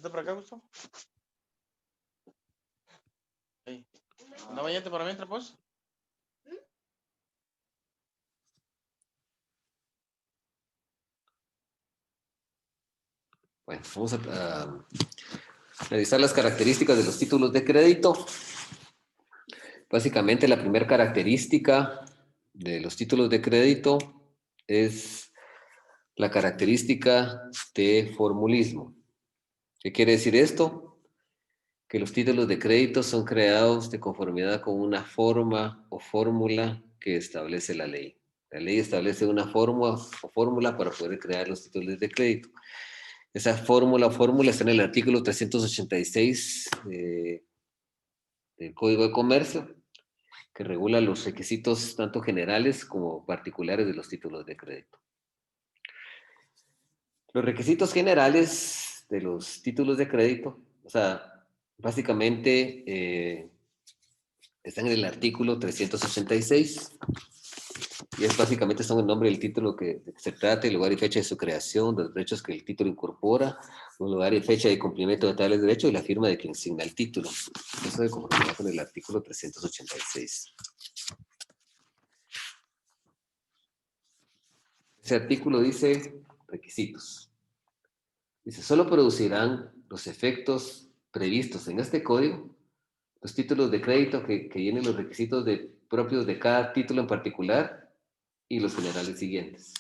Sentate por acá, Gustavo. Hey. ¿No vayate para mientras, pues? Bueno, vamos a revisar las características de los títulos de crédito. Básicamente, la primera característica de los títulos de crédito es la característica de formulismo. ¿Qué quiere decir esto? Que los títulos de crédito son creados de conformidad con una forma o fórmula que establece la ley. La ley establece una forma o fórmula para poder crear los títulos de crédito. Esa fórmula o fórmula está en el artículo 386 del Código de Comercio, que regula los requisitos tanto generales como particulares de los títulos de crédito. Los requisitos generales de los títulos de crédito, o sea, básicamente están en el artículo 386 y es básicamente son el nombre del título de que se trata, el lugar y fecha de su creación, los derechos que el título incorpora, el lugar y fecha de cumplimiento de tales derechos y la firma de quien signa el título. Eso de conformidad con el artículo 386. Ese artículo dice requisitos. Dice, solo producirán los efectos previstos en este código los títulos de crédito que llenen los requisitos propios de cada título en particular y los generales siguientes.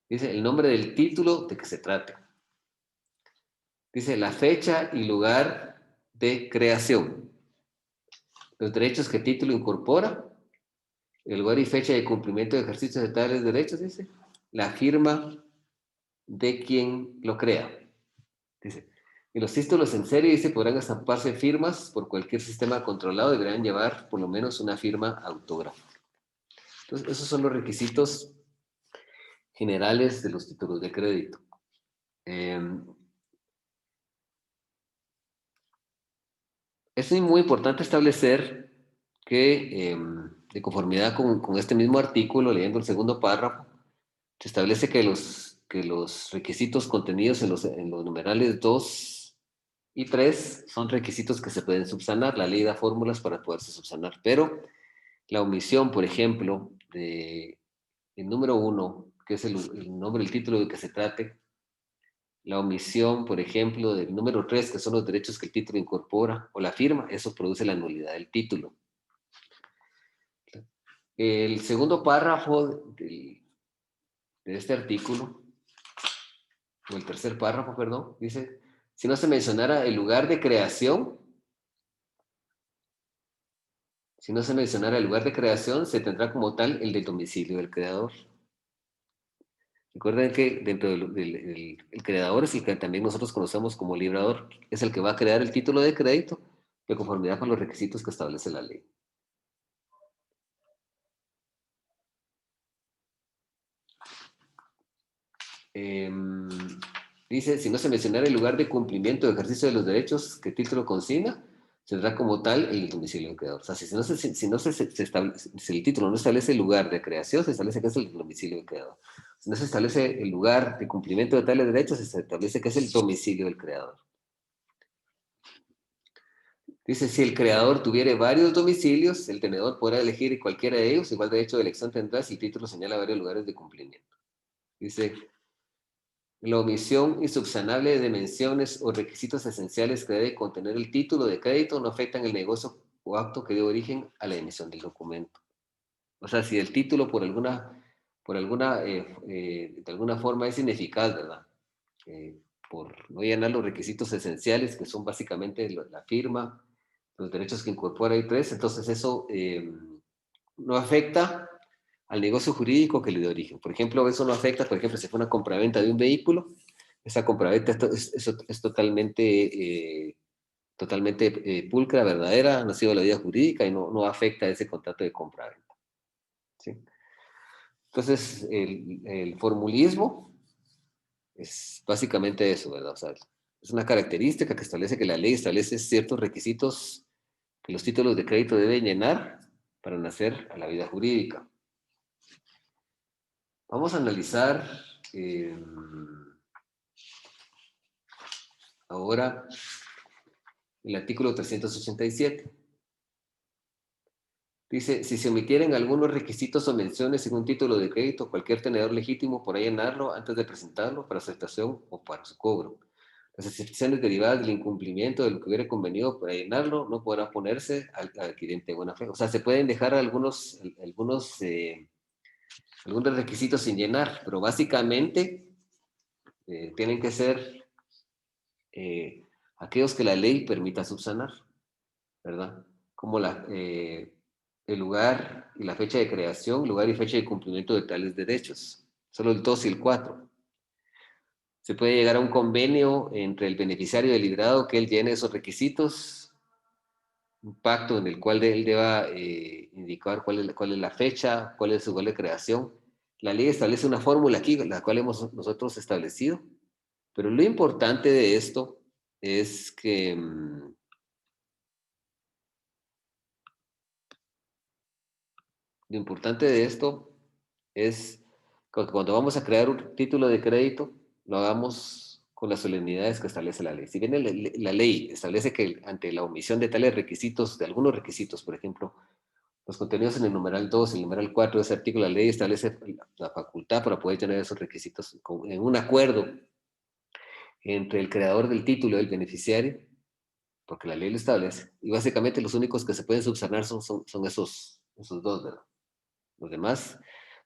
Dice el nombre del título de que se trate. Dice la fecha y lugar de creación. Los derechos que el título incorpora. El lugar y fecha de cumplimiento de ejercicios de tales derechos, dice. La firma de quien lo crea. Dice, y los títulos en serie, dice, podrán estamparse firmas por cualquier sistema controlado, deberán llevar por lo menos una firma autógrafa. Entonces, esos son los requisitos generales de los títulos de crédito. Es muy importante establecer que, de conformidad con este mismo artículo, leyendo el segundo párrafo, se establece que los requisitos contenidos en los numerales 2 y 3 son requisitos que se pueden subsanar. La ley da fórmulas para poderse subsanar, pero la omisión, por ejemplo, del número 1, que es el nombre, el título de que se trate, la omisión, por ejemplo, del número 3, que son los derechos que el título incorpora, o la firma, eso produce la nulidad del título. El segundo párrafo de este artículo, o el tercer párrafo, perdón, dice, si no se mencionara el lugar de creación, si no se mencionara el lugar de creación, se tendrá como tal el del domicilio del creador. Recuerden que dentro el creador es el que también nosotros conocemos como librador, es el que va a crear el título de crédito de conformidad con los requisitos que establece la ley. Dice, si no se mencionara el lugar de cumplimiento de ejercicio de los derechos que el título consigna, tendrá como tal el domicilio del creador. O sea, si el título no establece el lugar de creación, se establece que es el domicilio del creador. Si no se establece el lugar de cumplimiento de tales derechos, se establece que es el domicilio del creador. Dice, si el creador tuviere varios domicilios, el tenedor podrá elegir cualquiera de ellos, igual derecho de elección tendrá si el título señala varios lugares de cumplimiento. Dice, la omisión insubsanable de menciones o requisitos esenciales que debe contener el título de crédito no afectan el negocio o acto que dio origen a la emisión del documento. O sea, si el título de alguna forma es ineficaz, ¿verdad? Por no llenar los requisitos esenciales, que son básicamente la firma, los derechos que incorpora el 3, entonces eso no afecta al negocio jurídico que le dio origen. Por ejemplo, eso no afecta, por ejemplo, si fue una compraventa de un vehículo, esa compraventa es totalmente pulcra, verdadera, ha nacido de la vida jurídica y no afecta a ese contrato de compraventa. ¿Sí? Entonces, el formulismo es básicamente eso, ¿verdad? O sea, es una característica que establece que la ley establece ciertos requisitos que los títulos de crédito deben llenar para nacer a la vida jurídica. Vamos a analizar ahora el artículo 387. Dice, si se omitieren algunos requisitos o menciones en un título de crédito, cualquier tenedor legítimo podrá llenarlo antes de presentarlo para aceptación o para su cobro. Las excepciones derivadas del incumplimiento de lo que hubiera convenido para llenarlo no podrá ponerse al adquirente de buena fe. O sea, se pueden dejar algunos requisitos sin llenar, pero básicamente tienen que ser aquellos que la ley permita subsanar, ¿verdad? Como el lugar y la fecha de creación, lugar y fecha de cumplimiento de tales derechos. Solo el 2 y el 4. Se puede llegar a un convenio entre el beneficiario y el librado que él llene esos requisitos, un pacto en el cual él deba indicar cuál es la fecha, cuál es su lugar de creación. La ley establece una fórmula aquí, la cual hemos nosotros establecido, pero lo importante de esto es que lo importante de esto es que cuando vamos a crear un título de crédito, lo hagamos con las solemnidades que establece la ley. Si bien la ley establece que ante la omisión de tales requisitos, de algunos requisitos, por ejemplo, los contenidos en el numeral 2 y el numeral 4 de ese artículo, la ley establece la facultad para poder tener esos requisitos en un acuerdo entre el creador del título y el beneficiario, porque la ley lo establece, y básicamente los únicos que se pueden subsanar son esos dos, ¿verdad? Los demás,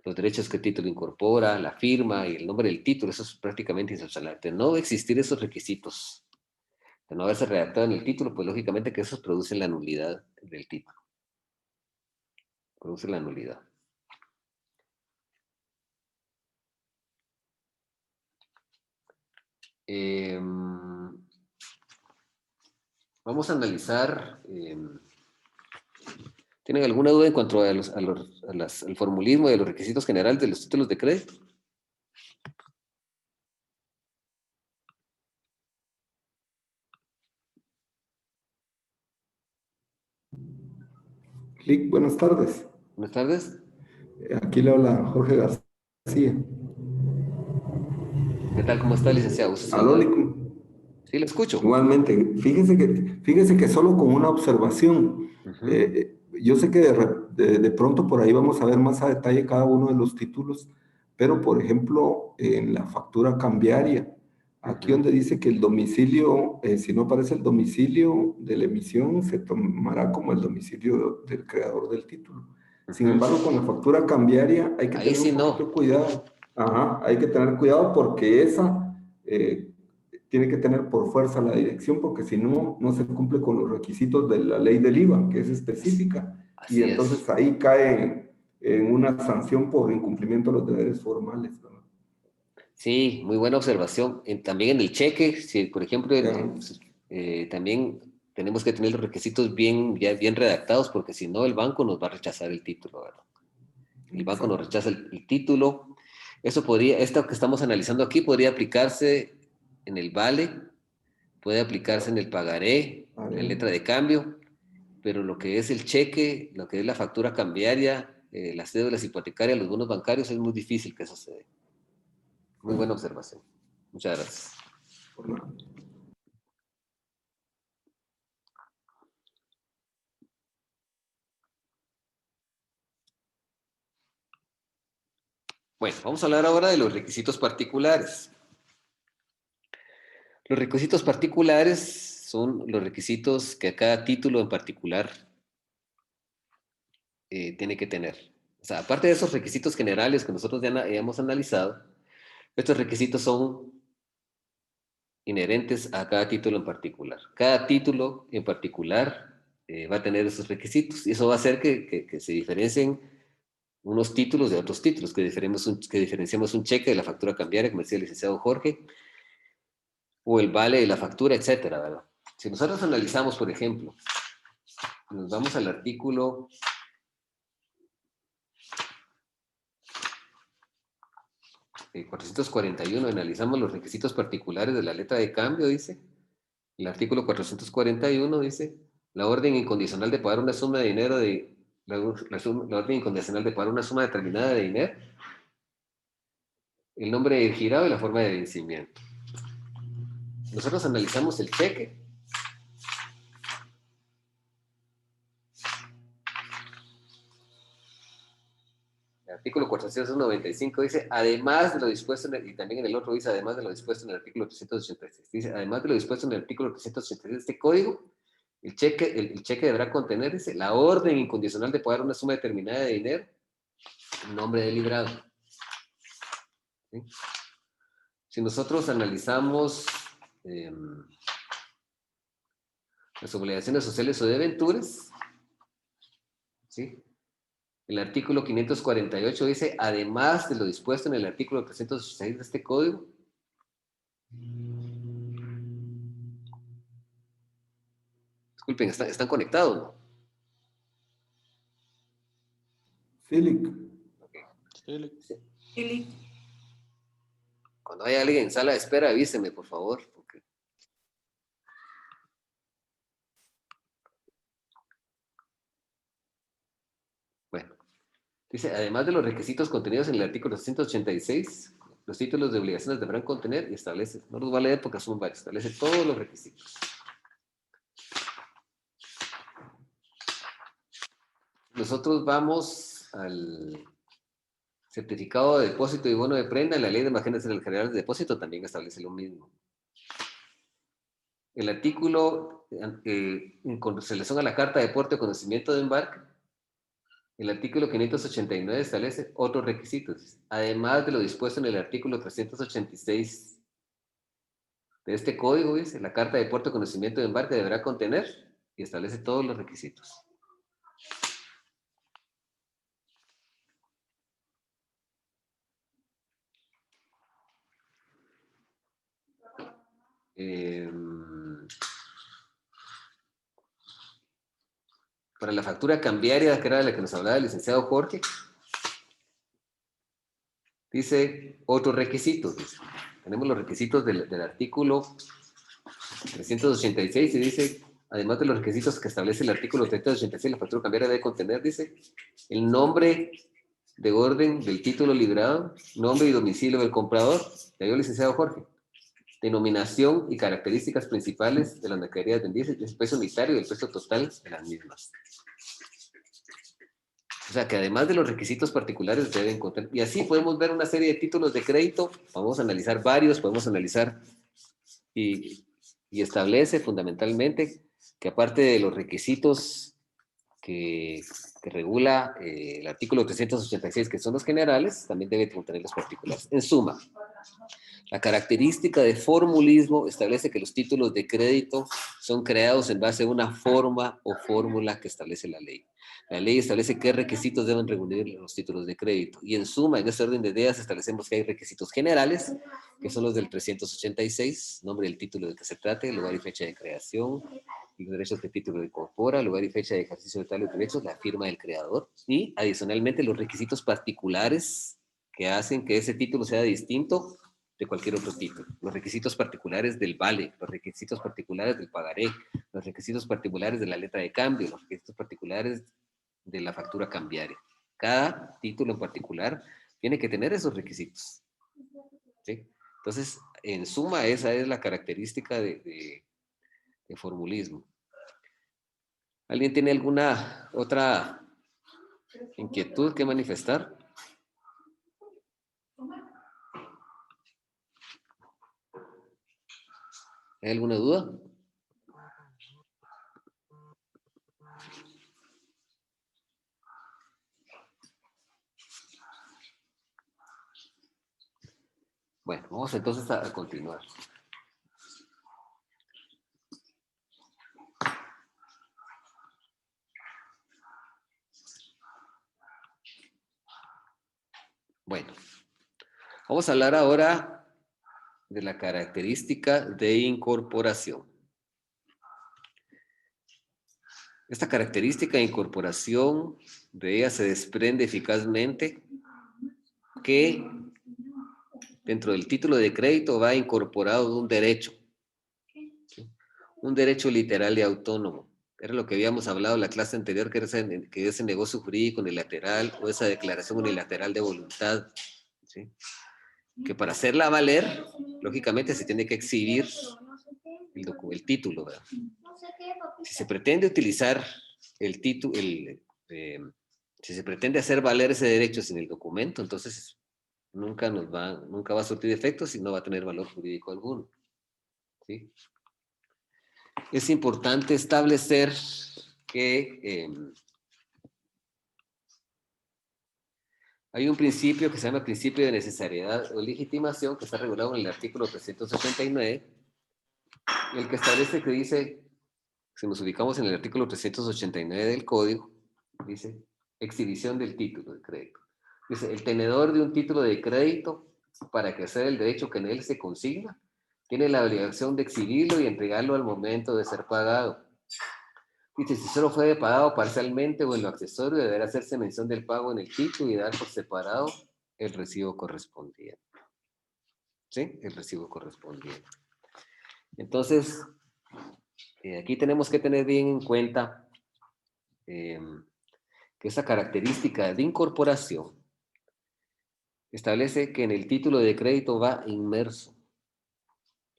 los derechos que el título incorpora, la firma y el nombre del título, eso es prácticamente insubsanable. De no existir esos requisitos, de no haberse redactado en el título, pues lógicamente que esos producen la nulidad del título. Produce la nulidad. Vamos a analizar. ¿Tienen alguna duda en cuanto al formulismo de los requisitos generales de los títulos de crédito? Clic, buenas tardes. Buenas tardes. Aquí le habla Jorge García. ¿Qué tal? ¿Cómo está, licenciado? ¿Gusto Aló, saludar? Licu. Sí, lo escucho. Igualmente, fíjese que solo con una observación, yo sé que de pronto por ahí vamos a ver más a detalle cada uno de los títulos, pero por ejemplo, en la factura cambiaria, aquí donde dice que el domicilio, si no aparece el domicilio de la emisión, se tomará como el domicilio del creador del título. Sin embargo, con la factura cambiaria hay que Ahí tener sí un poquito no. cuidado. Ajá, hay que tener cuidado porque esa tiene que tener por fuerza la dirección, porque si no, no se cumple con los requisitos de la ley del IVA, que es específica, y Así es. entonces ahí cae en una sanción por incumplimiento de los deberes formales, ¿verdad? Sí, muy buena observación. También en el cheque, si por ejemplo, Ya. también tenemos que tener los requisitos bien redactados, porque si no, el banco nos va a rechazar el título, ¿verdad? El banco nos Exacto. rechaza el título. Esto que estamos analizando aquí podría aplicarse en el vale, puede aplicarse en el pagaré, A en la ver. letra de cambio, pero lo que es el cheque, lo que es la factura cambiaria, las cédulas hipotecarias, los bonos bancarios, es muy difícil que eso se dé. Muy buena observación. Muchas gracias. Por nada. Bueno, vamos a hablar ahora de los requisitos particulares. Los requisitos particulares son los requisitos que cada título en particular tiene que tener. O sea, aparte de esos requisitos generales que nosotros ya hemos analizado, estos requisitos son inherentes a cada título en particular. Cada título en particular va a tener esos requisitos y eso va a hacer que se diferencien unos títulos de otros títulos, que diferenciemos un cheque de la factura cambiaria, como decía el licenciado Jorge, o el vale de la factura, etcétera, ¿verdad? Si nosotros analizamos, por ejemplo, nos vamos al artículo 441, analizamos los requisitos particulares de la letra de cambio, dice. El artículo 441 dice, la orden incondicional de pagar una suma de dinero la orden incondicional de pagar una suma determinada de dinero, el nombre del girado y la forma de vencimiento. nosotros analizamos el cheque. El artículo 495 dice, además de lo dispuesto, y también en el otro dice, además de lo dispuesto en el artículo 386. Dice, además de lo dispuesto en el artículo 386 de este código, el cheque deberá contener, dice, la orden incondicional de pagar una suma determinada de dinero en nombre del librado. ¿Sí? Si nosotros analizamos las obligaciones sociales o debentures, ¿sí? El artículo 548 dice, además de lo dispuesto en el artículo 386 de este código, disculpen, ¿están conectados, no? Philip, Sí. Cuando haya alguien en sala de espera, avíseme, por favor. Porque... Bueno, dice, además de los requisitos contenidos en el artículo 186, los títulos de obligaciones deberán contener y establece, no los voy a leer porque son varios, establece todos los requisitos. Nosotros vamos al certificado de depósito y bono de prenda. La ley de márgenes generales de depósito también establece lo mismo. El artículo con relación a la carta de porte o conocimiento de embarque, el artículo 589 establece otros requisitos, además de lo dispuesto en el artículo 386 de este código. Dice, la carta de porte o conocimiento de embarque deberá contener y establece todos los requisitos. Para la factura cambiaria, que era de la que nos hablaba el licenciado Jorge, dice otros requisitos. Dice. Tenemos los requisitos del artículo 386 y dice, además de los requisitos que establece el artículo 386, la factura cambiaria debe contener, dice, el nombre de orden del título librado, nombre y domicilio del comprador, le dio el licenciado Jorge, denominación y características principales de las mercaderías vendidas, el precio unitario y el precio total de las mismas. O sea, que además de los requisitos particulares deben contener, y así podemos ver una serie de títulos de crédito, vamos a analizar varios, podemos analizar y establece fundamentalmente que aparte de los requisitos que regula el artículo 386, que son los generales, también debe contener los particulares. En suma, la característica de formulismo establece que los títulos de crédito son creados en base a una forma o fórmula que establece la ley. La ley establece qué requisitos deben reunir los títulos de crédito. Y en suma, en este orden de ideas, establecemos que hay requisitos generales, que son los del 386, nombre del título de que se trate, lugar y fecha de creación, y los derechos que el título incorpora, lugar y fecha de ejercicio de tales derechos, la firma del creador, y adicionalmente los requisitos particulares que hacen que ese título sea distinto de cualquier otro título. Los requisitos particulares del vale, los requisitos particulares del pagaré, los requisitos particulares de la letra de cambio, los requisitos particulares de la factura cambiaria. Cada título en particular tiene que tener esos requisitos. ¿Sí? Entonces, en suma, esa es la característica de formulismo. ¿Alguien tiene alguna otra inquietud que manifestar? ¿Hay alguna duda? Bueno, vamos entonces a continuar. Bueno, vamos a hablar ahora de la característica de incorporación. Esta característica de incorporación, de ella se desprende eficazmente que dentro del título de crédito va incorporado un derecho literal y autónomo. Era lo que habíamos hablado en la clase anterior, que ese negocio jurídico unilateral o esa declaración unilateral de voluntad, ¿sí? Que para hacerla valer, lógicamente se tiene que exhibir el título, ¿verdad? Si se pretende utilizar el título, si se pretende hacer valer ese derecho sin el documento, entonces nunca va a surtir efectos y no va a tener valor jurídico alguno. ¿Sí? Es importante establecer que hay un principio que se llama principio de necesariedad o legitimación, que está regulado en el artículo 389, el que establece que dice, si nos ubicamos en el artículo 389 del Código, dice exhibición del título de crédito. Dice, el tenedor de un título de crédito, para ejercer el derecho que en él se consigna, tiene la obligación de exhibirlo y entregarlo al momento de ser pagado. Dice, si solo fue pagado parcialmente o en lo accesorio, deberá hacerse mención del pago en el título y dar por separado el recibo correspondiente. ¿Sí? El recibo correspondiente. Entonces, aquí tenemos que tener bien en cuenta que esa característica de incorporación establece que en el título de crédito va inmerso,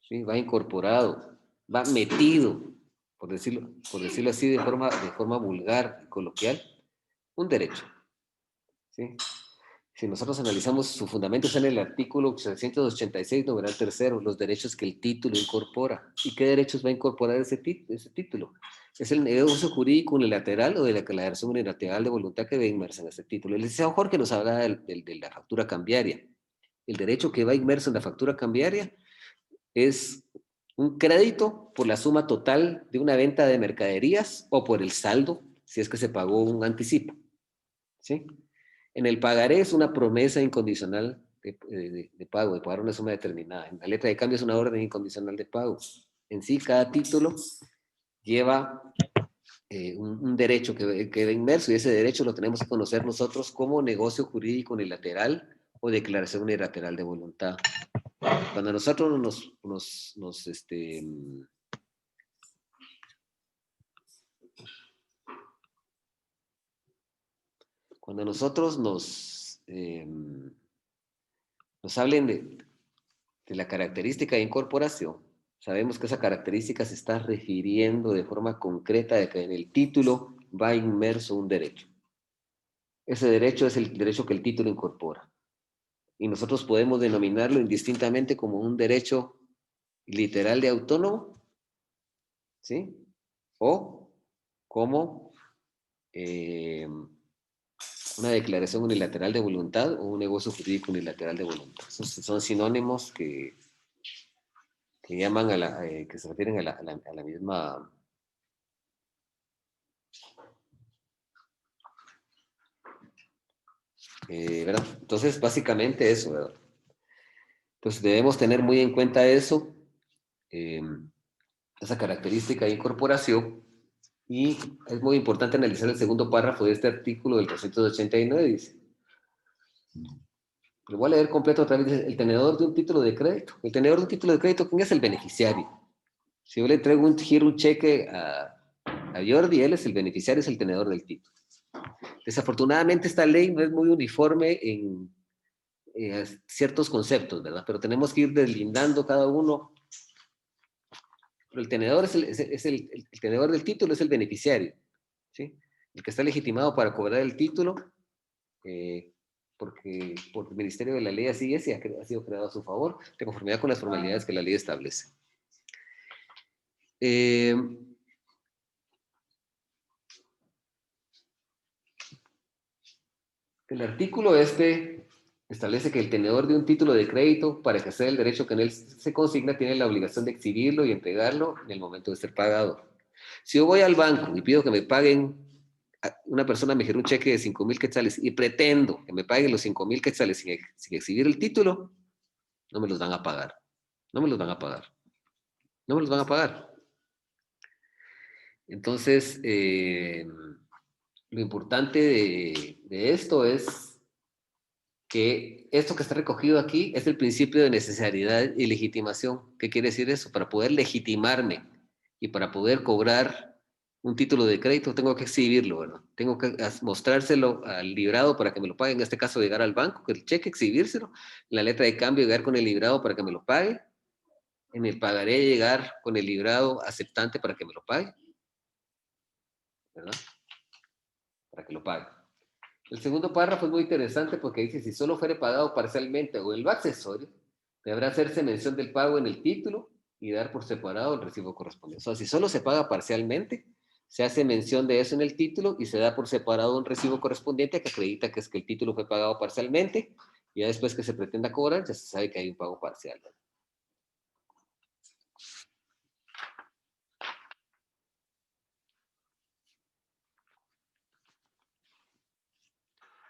¿sí? Va incorporado, va metido, por decirlo así de forma vulgar y coloquial, un derecho. ¿Sí? Si nosotros analizamos su fundamento, está en el artículo 386, numeral tercero, los derechos que el título incorpora. ¿Y qué derechos va a incorporar ese título? Es el negocio jurídico unilateral o de la declaración unilateral de voluntad que va inmersa en ese título. El licenciado Jorge nos habla de la factura cambiaria. El derecho que va inmerso en la factura cambiaria es un crédito por la suma total de una venta de mercaderías o por el saldo, si es que se pagó un anticipo. ¿Sí? En el pagaré es una promesa incondicional de pago, de pagar una suma determinada. En la letra de cambio es una orden incondicional de pago. En sí, cada título lleva un derecho que queda inmerso y ese derecho lo tenemos que conocer nosotros como negocio jurídico unilateral o declaración unilateral de voluntad. Cuando nosotros cuando nosotros nos hablen de la característica de incorporación, sabemos que esa característica se está refiriendo de forma concreta de que en el título va inmerso un derecho. Ese derecho es el derecho que el título incorpora. Y nosotros podemos denominarlo indistintamente como un derecho literal de autónomo, ¿sí? O como una declaración unilateral de voluntad o un negocio jurídico unilateral de voluntad. Esos son sinónimos que llaman que se refieren a la misma ¿verdad? Entonces, básicamente eso, ¿verdad? Entonces, debemos tener muy en cuenta eso, esa característica de incorporación, y es muy importante analizar el segundo párrafo de este artículo del 389, dice, lo voy a leer completo otra vez, dice, el tenedor de un título de crédito. El tenedor de un título de crédito, ¿quién es el beneficiario? Si yo le traigo un cheque a Jordi, él es el beneficiario, es el tenedor del título. Desafortunadamente esta ley no es muy uniforme en ciertos conceptos, ¿verdad? Pero tenemos que ir deslindando cada uno. Pero el tenedor el tenedor del título es el beneficiario, ¿sí? El que está legitimado para cobrar el título, porque el Ministerio de la Ley así es y ha sido creado a su favor, de conformidad con las formalidades que la ley establece. El artículo establece que el tenedor de un título de crédito, para ejercer el derecho que en él se consigna, tiene la obligación de exhibirlo y entregarlo en el momento de ser pagado. Si yo voy al banco y pido que me paguen, una persona me gira un cheque de 5,000 quetzales y pretendo que me paguen los 5,000 quetzales sin exhibir el título, no me los van a pagar. No me los van a pagar. No me los van a pagar. Entonces, lo importante de esto es que esto que está recogido aquí es el principio de necesariedad y legitimación. ¿Qué quiere decir eso? Para poder legitimarme y para poder cobrar un título de crédito tengo que exhibirlo, ¿verdad? Tengo que mostrárselo al librado para que me lo pague. En este caso, llegar al banco, que el cheque, exhibírselo, la letra de cambio, llegar con el librado para que me lo pague en el pagaré llegar con el librado aceptante para que me lo pague, ¿verdad? Para que lo pague. El segundo párrafo es muy interesante porque dice, si solo fuere pagado parcialmente o en lo accesorio, deberá hacerse mención del pago en el título y dar por separado el recibo correspondiente. O sea, si solo se paga parcialmente, se hace mención de eso en el título y se da por separado un recibo correspondiente que acredita que es que el título fue pagado parcialmente y ya después que se pretenda cobrar, ya se sabe que hay un pago parcial.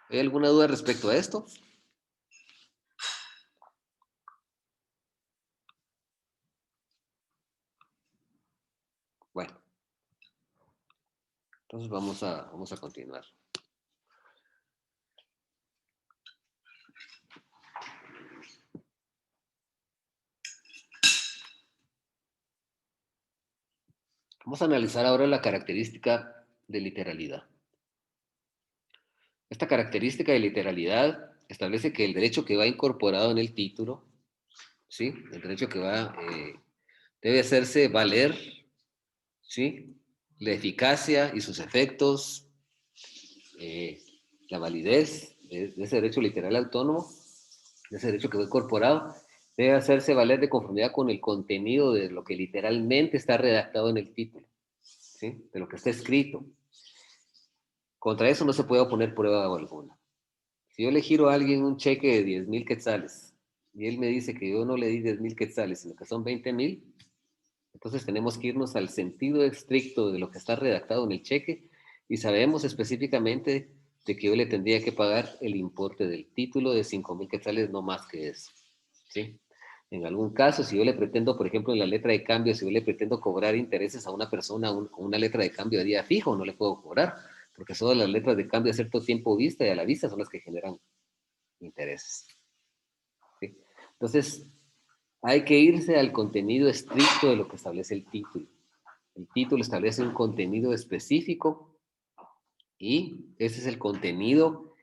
¿Hay alguna duda respecto a esto? Bueno, entonces vamos a continuar. Vamos a analizar ahora la característica de literalidad. Esta característica de literalidad establece que el derecho que va incorporado en el título, ¿sí? El derecho que va, debe hacerse valer, ¿sí? La eficacia y sus efectos, eh, la validez de ese derecho literal autónomo, de ese derecho que va incorporado, debe hacerse valer de conformidad con el contenido de lo que literalmente está redactado en el título, ¿sí? De lo que está escrito. Contra eso no se puede oponer prueba alguna. Si yo le giro a alguien un cheque de 10,000 quetzales y él me dice que yo no le di 10,000 quetzales, sino que son 20,000, entonces tenemos que irnos al sentido estricto de lo que está redactado en el cheque y sabemos específicamente de que yo le tendría que pagar el importe del título de 5,000 quetzales, no más que eso. ¿Sí? En algún caso, si yo le pretendo, por ejemplo, en la letra de cambio, si yo le pretendo cobrar intereses a una persona con una letra de cambio a día fijo, no le puedo cobrar, porque solo las letras de cambio a cierto tiempo vista y a la vista son las que generan intereses. ¿Sí? Entonces, hay que irse al contenido estricto de lo que establece el título. El título establece un contenido específico y ese es el contenido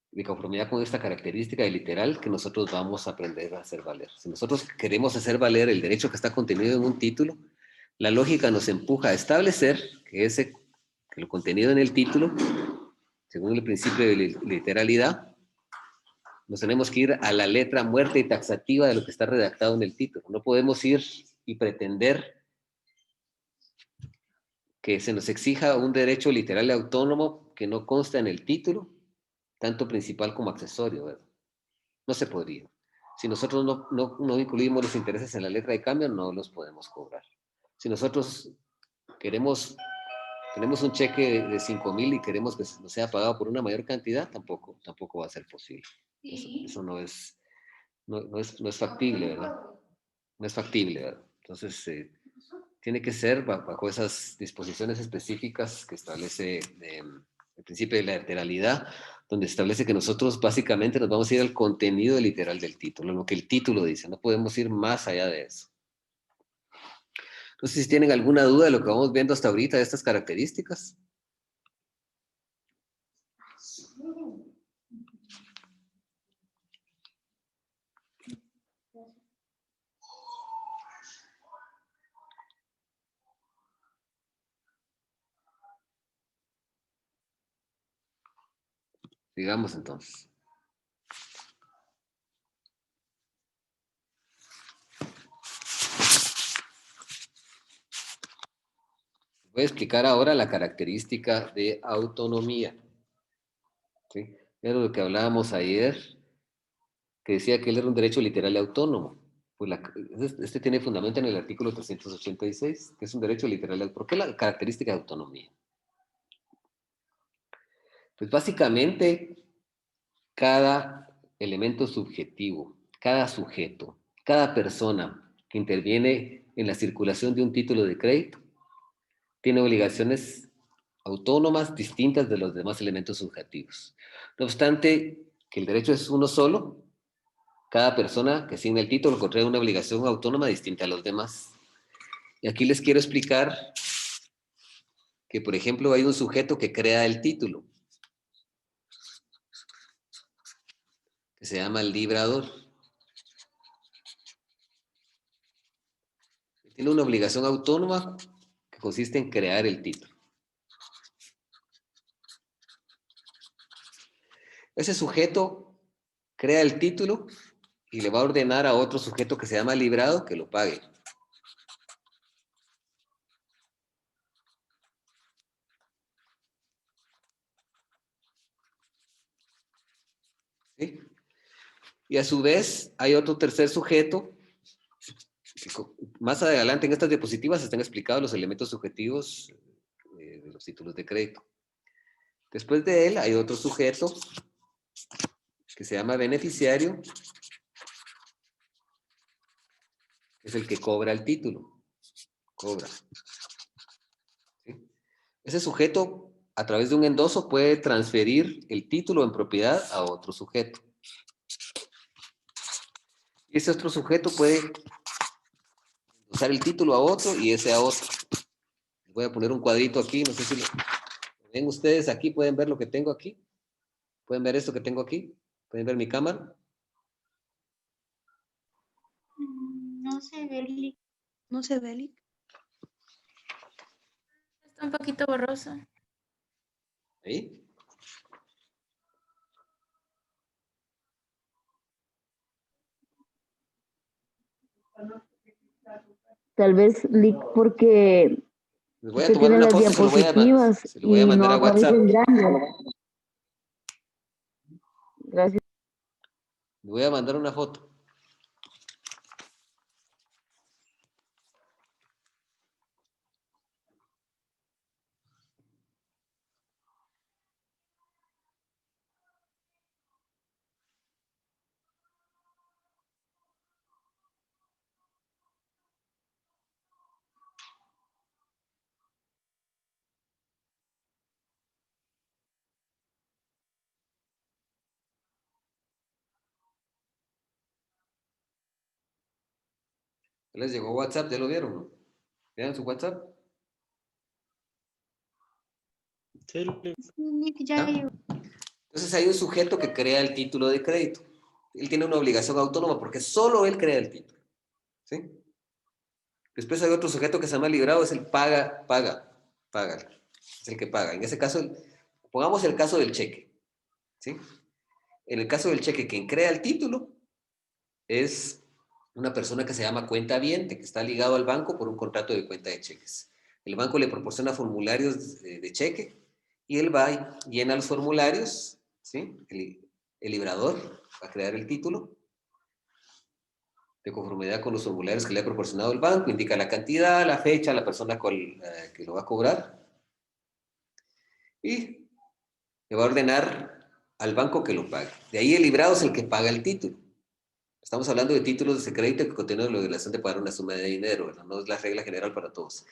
de conformidad con esta característica de literal que nosotros vamos a aprender a hacer valer. Si nosotros queremos hacer valer el derecho que está contenido en un título, la lógica nos empuja a establecer que el contenido en el título, según el principio de literalidad, nos tenemos que ir a la letra muerta y taxativa de lo que está redactado en el título. No podemos ir y pretender que se nos exija un derecho literal y autónomo que no consta en el título, tanto principal como accesorio, ¿verdad? No se podría. Si nosotros no incluimos los intereses en la letra de cambio, no los podemos cobrar. Si nosotros tenemos un cheque de 5,000 y queremos que nos sea pagado por una mayor cantidad, tampoco va a ser posible. Eso no es factible, ¿verdad? No es factible, ¿verdad? Entonces, tiene que ser bajo esas disposiciones específicas que establece el principio de la literalidad, donde establece que nosotros básicamente nos vamos a ir al contenido literal del título, lo que el título dice, no podemos ir más allá de eso. Entonces, si tienen alguna duda de lo que vamos viendo hasta ahorita, de estas características. Digamos entonces. Voy a explicar ahora la característica de autonomía. ¿Sí? Era lo que hablábamos ayer, que decía que él era un derecho literal y autónomo. Pues este tiene fundamento en el artículo 386, que es un derecho literal. ¿Por qué la característica de autonomía? Pues básicamente cada elemento subjetivo, cada sujeto, cada persona que interviene en la circulación de un título de crédito tiene obligaciones autónomas distintas de los demás elementos subjetivos. No obstante, que el derecho es uno solo, cada persona que asigna el título contrae una obligación autónoma distinta a los demás. Y aquí les quiero explicar que, por ejemplo, hay un sujeto que crea el título, que se llama el librador. Tiene una obligación autónoma que consiste en crear el título. Ese sujeto crea el título y le va a ordenar a otro sujeto que se llama librado que lo pague. ¿Sí? Y a su vez hay otro tercer sujeto. Más adelante en estas diapositivas están explicados los elementos subjetivos de los títulos de crédito. Después de él hay otro sujeto que se llama beneficiario, que es el que cobra el título. Cobra. ¿Sí? Ese sujeto, a través de un endoso, puede transferir el título en propiedad a otro sujeto. Y ese otro sujeto puede usar el título a otro y ese a otro. Voy a poner un cuadrito aquí, no sé si lo ven ustedes aquí, pueden ver lo que tengo aquí. ¿Pueden ver esto que tengo aquí? ¿Pueden ver mi cámara? No se ve, Lick. No se ve, Lick. Está un poquito borroso. ¿Ahí? Tal vez, Lick, porque Les voy a usted tomar tiene una las foto, diapositivas se lo voy a y mandar no a aparece WhatsApp. en grande. Gracias. Le voy a mandar una foto. ¿Les llegó WhatsApp? ¿Ya lo vieron? ¿No? ¿Vean su WhatsApp? Sí, Lick. Lick, ya ¿Ah? llegó. Entonces hay un sujeto que crea el título de crédito. Él tiene una obligación autónoma porque solo él crea el título. ¿Sí? Después hay otro sujeto que se llama librado, es el paga. Es el que paga. En ese caso, pongamos el caso del cheque. ¿Sí? En el caso del cheque, quien crea el título es una persona que se llama cuentaviente, que está ligado al banco por un contrato de cuenta de cheques. El banco le proporciona formularios de cheque y él va y llena los formularios, ¿sí? El librador va a crear el título de conformidad con los formularios que le ha proporcionado el banco, indica la cantidad, la fecha, la persona que lo va a cobrar y le va a ordenar al banco que lo pague. De ahí el librado es el que paga el título. Estamos hablando de títulos de crédito que contienen la obligación de pagar una suma de dinero, ¿verdad? No es la regla general para todos.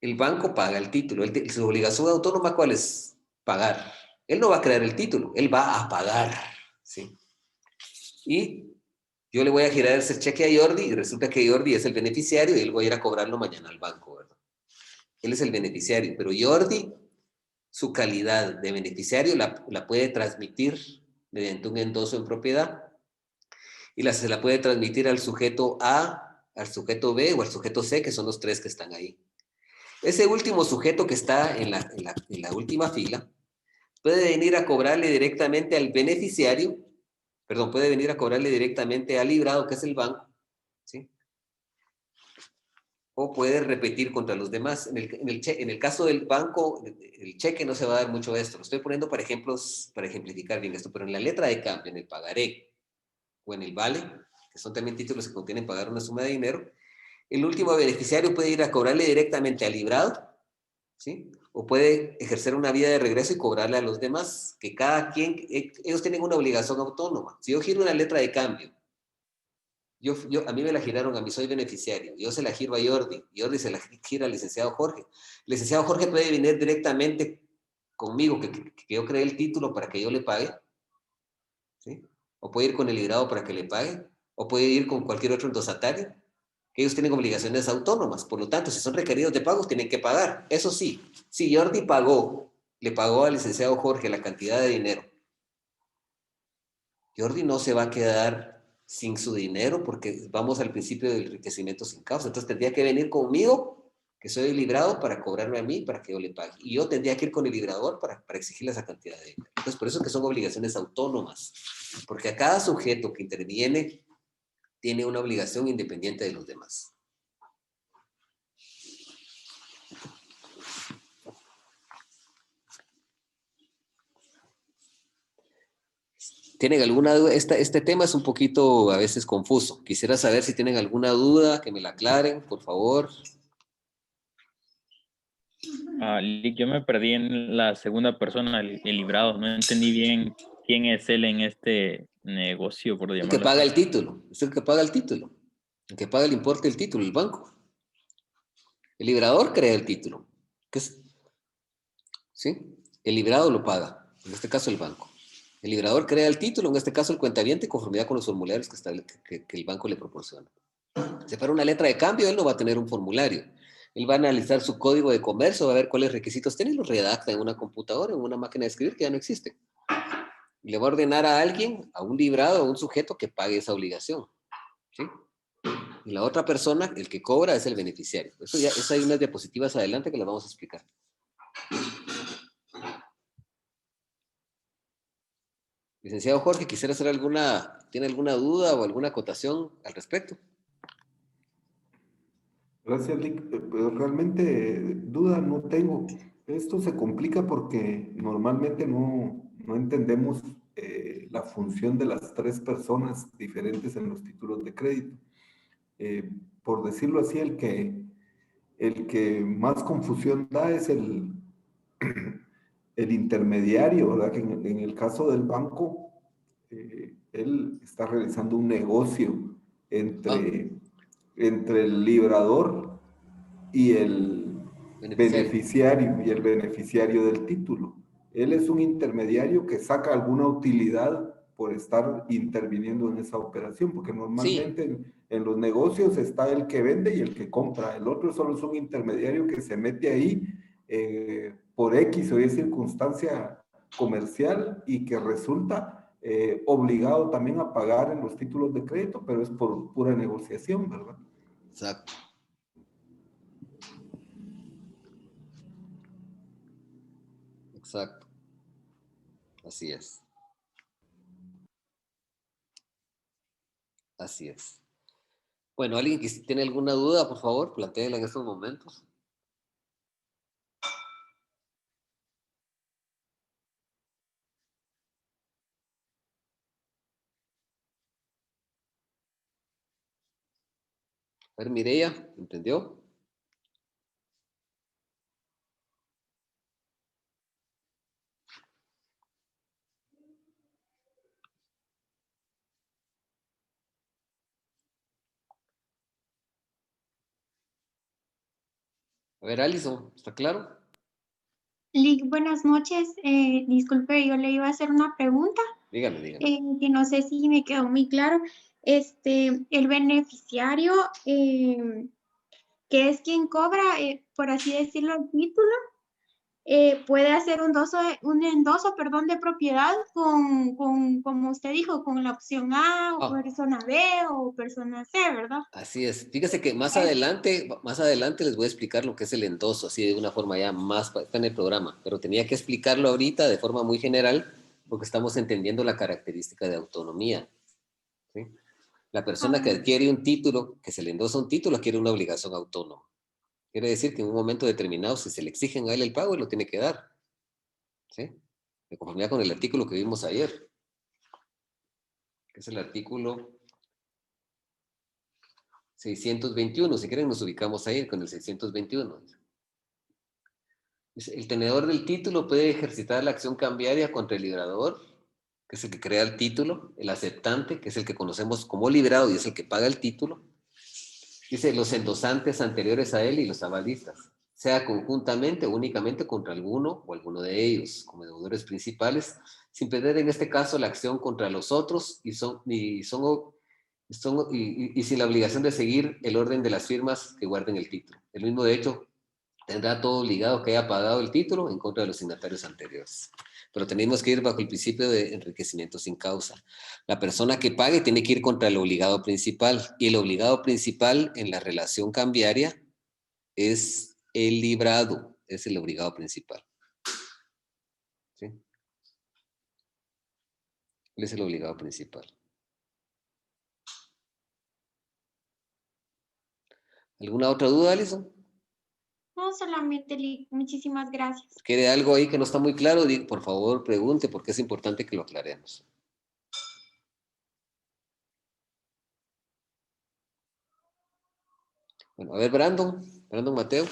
El banco paga el título. Su obligación autónoma, ¿cuál es? Pagar. Él no va a crear el título, él va a pagar, ¿sí? Y yo le voy a girar ese cheque a Jordi y resulta que Jordi es el beneficiario y él voy a ir a cobrarlo mañana al banco, ¿verdad? Él es el beneficiario, pero Jordi, su calidad de beneficiario la puede transmitir mediante un endoso en propiedad y se la puede transmitir al sujeto A, al sujeto B o al sujeto C, que son los tres que están ahí. Ese último sujeto que está en la última fila puede venir a cobrarle directamente al beneficiario, perdón, puede venir a cobrarle directamente al librado, que es el banco, ¿sí? O puede repetir contra los demás. En el caso del banco, el cheque no se va a dar mucho esto. Lo estoy poniendo para ejemplos, para ejemplificar bien esto, pero en la letra de cambio, en el pagaré o en el vale, que son también títulos que contienen pagar una suma de dinero, el último beneficiario puede ir a cobrarle directamente al librado, ¿sí? O puede ejercer una vía de regreso y cobrarle a los demás, que cada quien, ellos tienen una obligación autónoma. Si yo giro una letra de cambio, a mí me la giraron, a mí soy beneficiario, yo se la giro a Jordi, Jordi se la gira al licenciado Jorge. El licenciado Jorge puede venir directamente conmigo, que yo creé el título para que yo le pague, ¿sí? O puede ir con el librado para que le pague, o puede ir con cualquier otro endosatario, que ellos tienen obligaciones autónomas, por lo tanto, si son requeridos de pagos, tienen que pagar. Eso sí, si Jordi le pagó al licenciado Jorge la cantidad de dinero, Jordi no se va a quedar sin su dinero, porque vamos al principio del enriquecimiento sin causa. Entonces tendría que venir conmigo, que soy el librado, para cobrarme a mí, para que yo le pague. Y yo tendría que ir con el librador para exigirle esa cantidad de dinero. Entonces, por eso es que son obligaciones autónomas, porque a cada sujeto que interviene tiene una obligación independiente de los demás. ¿Tienen alguna duda? Este tema es un poquito a veces confuso. Quisiera saber si tienen alguna duda, que me la aclaren, por favor. Lick, yo me perdí en la segunda persona, el librado. No entendí bien quién es él en este negocio, por El que llamarlo paga así. el título, es el que paga el título, el que paga el importe del título, el banco. El librador crea el título. ¿Sí? El librado lo paga, en este caso el banco. El librador crea el título, en este caso el cuentaviente, en conformidad con los formularios que el banco le proporciona. Si fuera una letra de cambio, él no va a tener un formulario. Él va a analizar su código de comercio, va a ver cuáles requisitos tiene y los redacta en una computadora, en una máquina de escribir que ya no existe. Y le va a ordenar a alguien, a un librado, a un sujeto que pague esa obligación. ¿Sí? Y la otra persona, el que cobra, es el beneficiario. Eso hay unas diapositivas adelante que las vamos a explicar. Licenciado Jorge, quisiera hacer ¿tiene alguna duda o alguna acotación al respecto? Gracias, Lick. Pues realmente duda no tengo. Esto se complica porque normalmente no entendemos la función de las tres personas diferentes en los títulos de crédito. Por decirlo así, el que más confusión da es el intermediario, ¿verdad? Que en el caso del banco, él está realizando un negocio entre el librador y el beneficiario del título. Él es un intermediario que saca alguna utilidad por estar interviniendo en esa operación, porque normalmente Sí. en los negocios está el que vende y el que compra. El otro solo es un intermediario que se mete ahí por X o Y circunstancia comercial y que resulta obligado también a pagar en los títulos de crédito, pero es por pura negociación, ¿verdad? Exacto. Exacto. Así es. Así es. Bueno, ¿alguien que tiene alguna duda, por favor, plantéela en estos momentos? A ver, Mireya, ¿entendió? A ver, Alison, ¿está claro? Lick, buenas noches. Disculpe, yo le iba a hacer una pregunta Dígame. que no sé si me quedó muy claro. El beneficiario, que es quien cobra, por así decirlo, el título, puede hacer un endoso, perdón, de propiedad como usted dijo, con la opción A, o persona B o persona C, ¿verdad? Así es. Fíjese que más adelante les voy a explicar lo que es el endoso, así de una forma ya está en el programa, pero tenía que explicarlo ahorita de forma muy general porque estamos entendiendo la característica de autonomía. ¿Sí? La persona que adquiere un título, que se le endosa un título, adquiere una obligación autónoma. Quiere decir que en un momento determinado, si se le exigen a él el pago, él lo tiene que dar. ¿Sí? De conformidad con el artículo que vimos ayer, que es el artículo 621. Si quieren, nos ubicamos ahí con el 621. El tenedor del título puede ejercitar la acción cambiaria contra el librador, que es el que crea el título, el aceptante, que es el que conocemos como librado y es el que paga el título. Dice los endosantes anteriores a él y los avalistas, sea conjuntamente o únicamente contra alguno o alguno de ellos, como deudores principales, sin perder en este caso la acción contra los otros y sin la obligación de seguir el orden de las firmas que guarden el título. El mismo, de hecho, tendrá todo obligado que haya pagado el título en contra de los signatarios anteriores. pero tenemos que ir bajo el principio de enriquecimiento sin causa. La persona que pague tiene que ir contra el obligado principal, y el obligado principal en la relación cambiaria es el librado, es el obligado principal. ¿Sí? Él es el obligado principal. ¿Alguna otra duda, Alison? No, solamente muchísimas gracias. ¿Quede algo ahí que no está muy claro? Por favor, pregunte, porque es importante que lo aclaremos. Bueno, a ver, Brandon Mateo.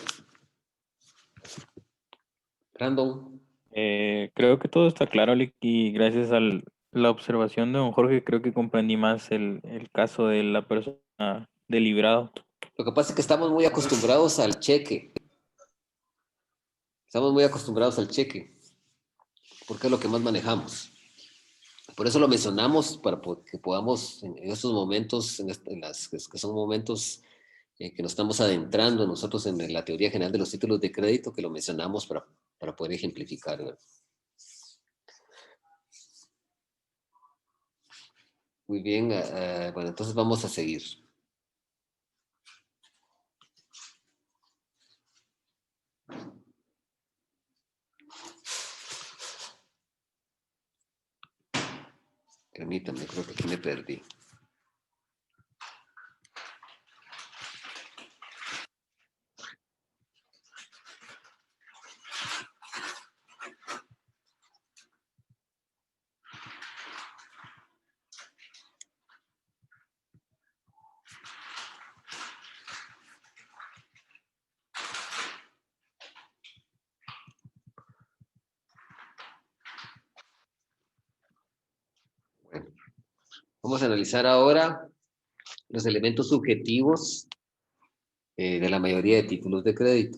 Brandon. Creo que todo está claro, Lick, y gracias a la observación de don Jorge, creo que comprendí más el caso de la persona del librado. Lo que pasa es que estamos muy acostumbrados al cheque. Estamos muy acostumbrados al cheque, porque es lo que más manejamos. Por eso lo mencionamos, para que podamos en estos momentos, que son momentos que nos estamos adentrando nosotros en la teoría general de los títulos de crédito, que lo mencionamos para poder ejemplificar, ¿verdad? Muy bien, bueno, entonces vamos a seguir. Permítanme, creo que aquí me perdí. Bueno, vamos a analizar ahora los elementos subjetivos de la mayoría de títulos de crédito.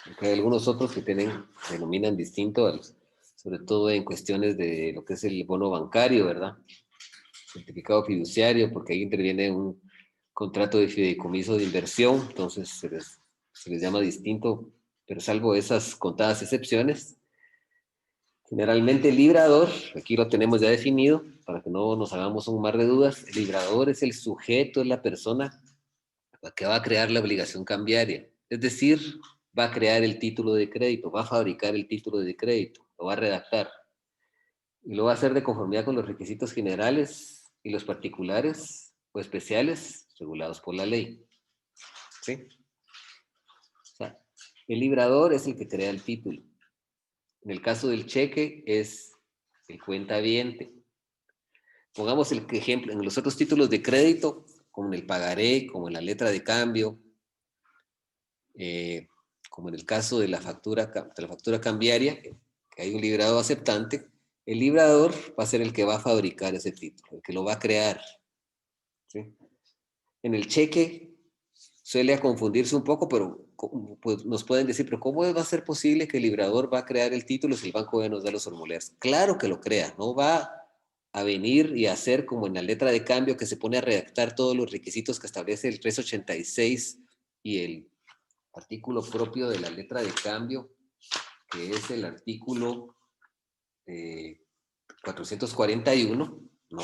Aunque hay algunos otros que denominan distinto, sobre todo en cuestiones de lo que es el bono bancario, ¿verdad? Certificado fiduciario, porque ahí interviene un contrato de fideicomiso de inversión, entonces se les llama distinto, pero salvo esas contadas excepciones. Generalmente el librador, aquí lo tenemos ya definido, para que no nos hagamos un mar de dudas, el librador es el sujeto, es la persona que va a crear la obligación cambiaria, es decir, va a crear el título de crédito, va a fabricar el título de crédito, lo va a redactar, y lo va a hacer de conformidad con los requisitos generales y los particulares o especiales regulados por la ley. ¿Sí? O sea, el librador es el que crea el título. En el caso del cheque es el cuentaviente. Pongamos el ejemplo, en los otros títulos de crédito, como en el pagaré, como en la letra de cambio, como en el caso de la factura cambiaria, que hay un librador aceptante, el librador va a ser el que va a fabricar ese título, el que lo va a crear. ¿Sí? En el cheque suele confundirse un poco, pero pues, nos pueden decir, pero ¿cómo va a ser posible que el librador va a crear el título si el banco ya nos da los formularios? Claro que lo crea, no va a venir y hacer como en la letra de cambio que se pone a redactar todos los requisitos que establece el 386 y el artículo propio de la letra de cambio, que es el artículo 441, ¿no?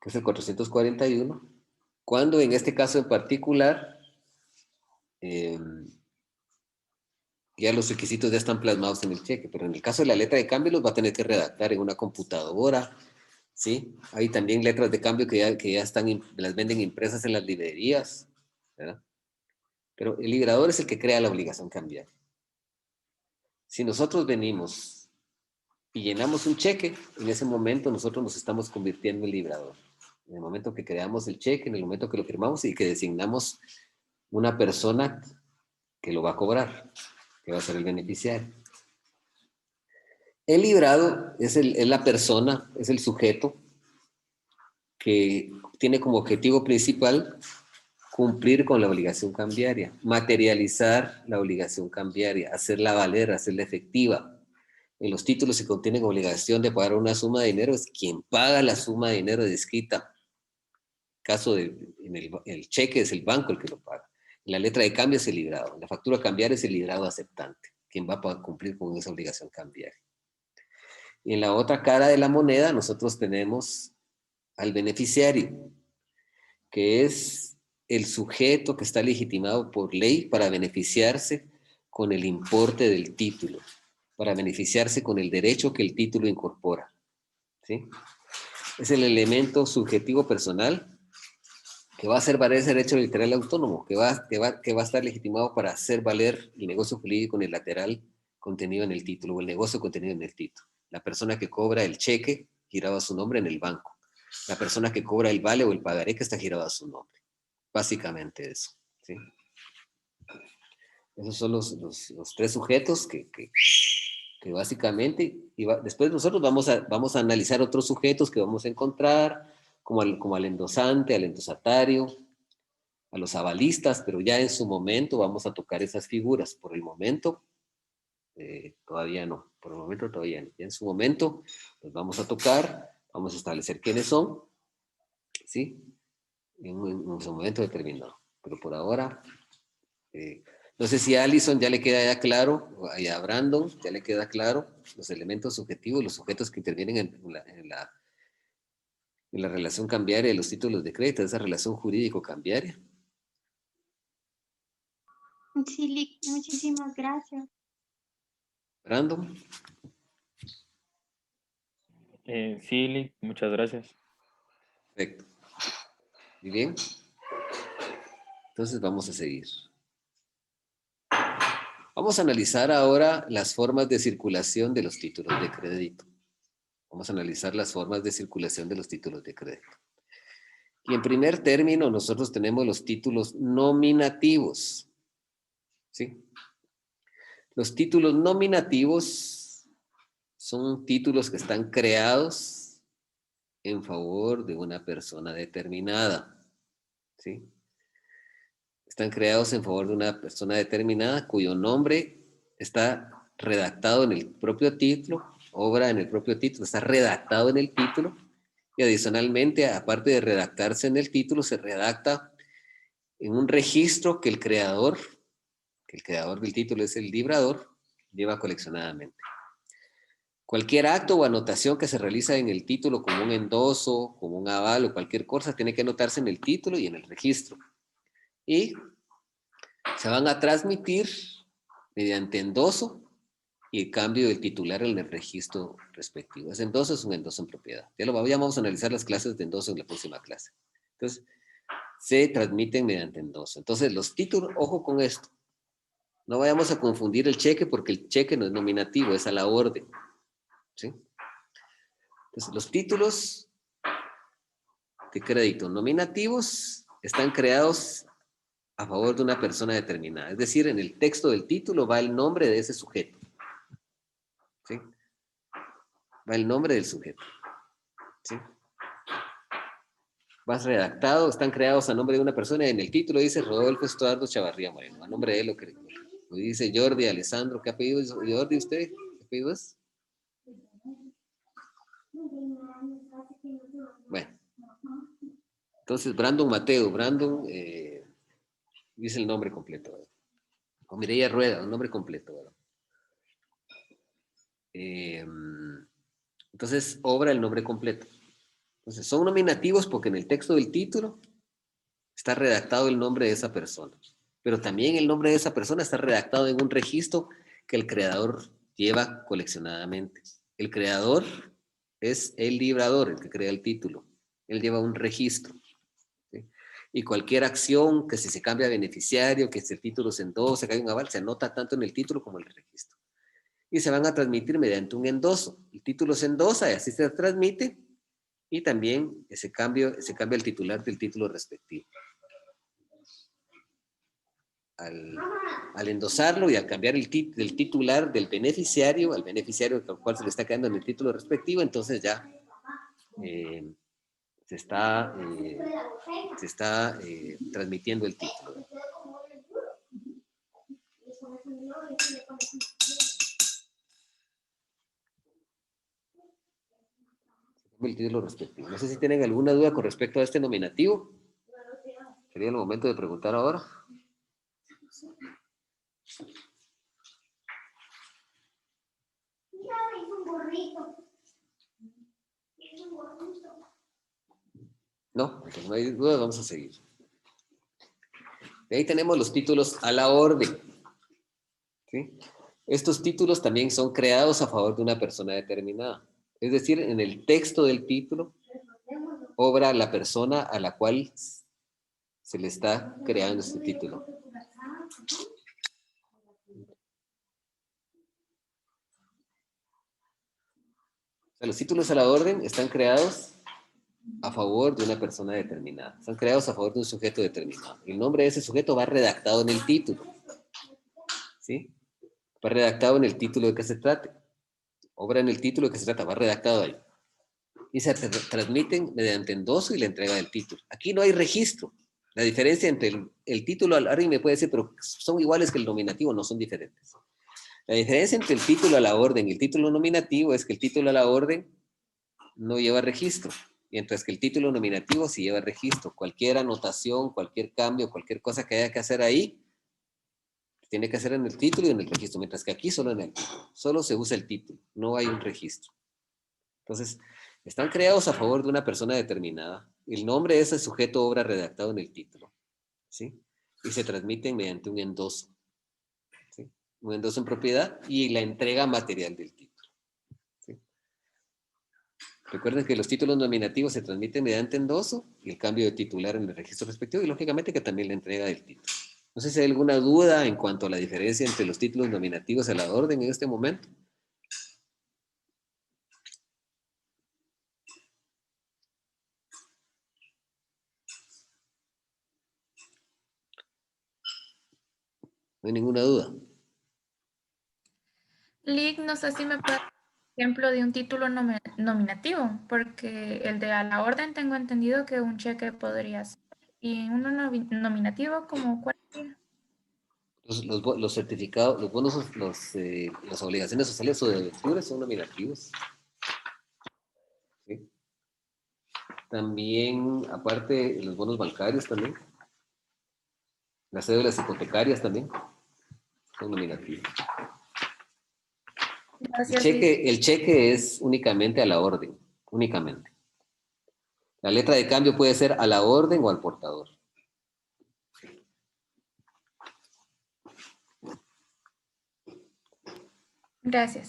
Que es el 441, cuando en este caso en particular ya los requisitos ya están plasmados en el cheque, pero en el caso de la letra de cambio los va a tener que redactar en una computadora, ¿sí? Hay también letras de cambio que ya están, las venden impresas en las librerías, ¿verdad? Pero el librador es el que crea la obligación cambiaria. Si nosotros venimos y llenamos un cheque, en ese momento nosotros nos estamos convirtiendo en librador. En el momento que creamos el cheque, en el momento que lo firmamos y que designamos una persona que lo va a cobrar, que va a ser el beneficiario. El librado es la persona, es el sujeto que tiene como objetivo principal cumplir con la obligación cambiaria, materializar la obligación cambiaria, hacerla valer, hacerla efectiva. En los títulos se contienen obligación de pagar una suma de dinero, es quien paga la suma de dinero descrita. Caso el cheque es el banco el que lo paga. En la letra de cambio es el librado. En la factura cambiaria es el librado aceptante, quien va a cumplir con esa obligación cambiaria. Y en la otra cara de la moneda nosotros tenemos al beneficiario, que es el sujeto que está legitimado por ley para beneficiarse con el importe del título, para beneficiarse con el derecho que el título incorpora, ¿sí? Es el elemento subjetivo personal que va a hacer valer ese derecho literal autónomo, que va a estar legitimado para hacer valer el negocio jurídico unilateral contenido en el título, o el negocio contenido en el título. La persona que cobra el cheque girado a su nombre en el banco. La persona que cobra el vale o el pagaré que está girado a su nombre. Básicamente eso, ¿sí? Esos son los tres sujetos que básicamente, después nosotros vamos a analizar otros sujetos que vamos a encontrar, como al endosante, al endosatario, a los avalistas, pero ya en su momento vamos a tocar esas figuras. Por el momento, todavía no. Por el momento todavía no. Ya en su momento los vamos a tocar, vamos a establecer quiénes son, ¿sí? En su momento determinado. Pero por ahora, no sé si a Alison ya le queda ya claro, o a Brandon ya le queda claro los elementos subjetivos, los sujetos que intervienen en la relación cambiaria de los títulos de crédito, esa relación jurídico-cambiaria. Sí, Lick, muchísimas gracias. Brandon. Sí, Lick, muchas gracias. Perfecto. Muy bien. Entonces vamos a seguir. Vamos a analizar ahora las formas de circulación de los títulos de crédito. Vamos a analizar las formas de circulación de los títulos de crédito. Y en primer término, nosotros tenemos los títulos nominativos. ¿Sí? Los títulos nominativos son títulos que están creados en favor de una persona determinada. ¿Sí? Están creados en favor de una persona determinada cuyo nombre está redactado en el propio título, obra en el propio título, está redactado en el título, y adicionalmente, aparte de redactarse en el título, se redacta en un registro que el creador del título es el librador, lleva coleccionadamente. Cualquier acto o anotación que se realiza en el título, como un endoso, como un aval o cualquier cosa, tiene que anotarse en el título y en el registro. Y se van a transmitir mediante endoso y el cambio del titular en el registro respectivo. Ese endoso es un endoso en propiedad. Ya vamos a analizar las clases de endoso en la próxima clase. Entonces, se transmiten mediante endoso. Entonces, los títulos, ojo con esto. No vayamos a confundir el cheque porque el cheque no es nominativo, es a la orden. ¿Sí? Entonces, los títulos de crédito nominativos están creados a favor de una persona determinada. Es decir, en el texto del título va el nombre de ese sujeto. ¿Sí? Va el nombre del sujeto. ¿Sí? Va redactado, están creados a nombre de una persona y en el título dice Rodolfo Estuardo Chavarría Moreno. A nombre de él lo dice Jordi Alessandro. ¿Qué apellido es Jordi usted? ¿Qué apellido es? Bueno. Entonces, Brandon Mateo. Brandon dice el nombre completo. ¿Verdad? O Mireya Rueda, un nombre completo. ¿Verdad? Entonces, obra el nombre completo. Entonces, son nominativos porque en el texto del título está redactado el nombre de esa persona. Pero también el nombre de esa persona está redactado en un registro que el creador lleva coleccionadamente. El creador es el librador, el que crea el título. Él lleva un registro. ¿Sí? Y cualquier acción, que si se cambia a beneficiario, que si el título se endosa, que hay un aval, se anota tanto en el título como en el registro. Y se van a transmitir mediante un endoso. El título se endosa y así se transmite. Y también se cambia el titular del título respectivo. Al endosarlo y al cambiar el titular del beneficiario al beneficiario al cual se le está quedando en el título respectivo, entonces ya se está transmitiendo el título. El título respectivo. No sé si tienen alguna duda con respecto a este nominativo. Sería el momento de preguntar ahora. No, no hay duda, vamos a seguir. De ahí tenemos los títulos a la orden. ¿Sí? Estos títulos también son creados a favor de una persona determinada. Es decir, en el texto del título obra la persona a la cual se le está creando este título. O sea, los títulos a la orden están creados a favor de una persona determinada. Están creados a favor de un sujeto determinado. El nombre de ese sujeto va redactado en el título. ¿Sí? Va redactado en el título de que se trate. Obra en el título de que se trata, va redactado ahí. Y se transmiten mediante endoso y la entrega del título. Aquí no hay registro. La diferencia entre el título, alguien me puede decir, pero son iguales que el nominativo, no son diferentes. La diferencia entre el título a la orden y el título nominativo es que el título a la orden no lleva registro, mientras que el título nominativo sí lleva registro. Cualquier anotación, cualquier cambio, cualquier cosa que haya que hacer ahí, tiene que hacer en el título y en el registro, mientras que aquí solo en el título. Solo se usa el título, no hay un registro. Entonces, están creados a favor de una persona determinada. El nombre de ese sujeto obra redactado en el título, ¿sí? Y se transmiten mediante un endoso, ¿sí? Un endoso en propiedad y la entrega material del título, ¿sí? Recuerden que los títulos nominativos se transmiten mediante endoso y el cambio de titular en el registro respectivo y lógicamente que también la entrega del título. No sé si hay alguna duda en cuanto a la diferencia entre los títulos nominativos a la orden en este momento. No hay ninguna duda. Lick, no sé si me puede dar un ejemplo de un título nominativo, porque el de a la orden tengo entendido que un cheque podría ser. Y uno nominativo, como cuál sería? Los certificados, los bonos, las obligaciones sociales o debeduras son nominativos. ¿Sí? También, aparte, los bonos bancarios también. Las cédulas hipotecarias también son nominativos. Gracias, El cheque es únicamente a la orden, únicamente. La letra de cambio puede ser a la orden o al portador. Gracias.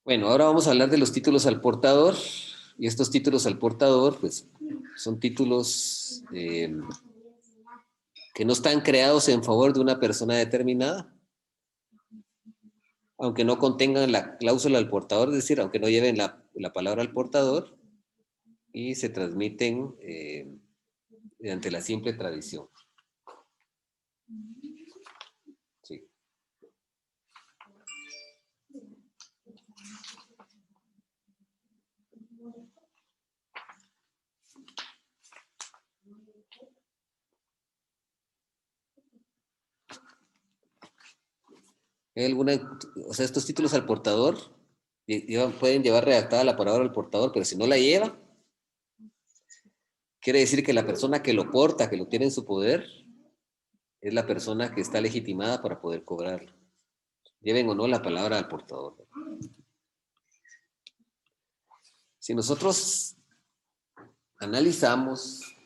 Bueno, ahora vamos a hablar de los títulos al portador. Y estos títulos al portador, pues, son títulos que no están creados en favor de una persona determinada, aunque no contengan la cláusula al portador, es decir, aunque no lleven la palabra al portador, y se transmiten mediante la simple tradición. Sí. ¿Hay alguna, o sea, estos títulos al portador pueden llevar redactada la palabra al portador, pero si no la lleva, quiere decir que la persona que lo porta, que lo tiene en su poder, es la persona que está legitimada para poder cobrarlo. Lleven o no la palabra al portador. Si nosotros analizamos,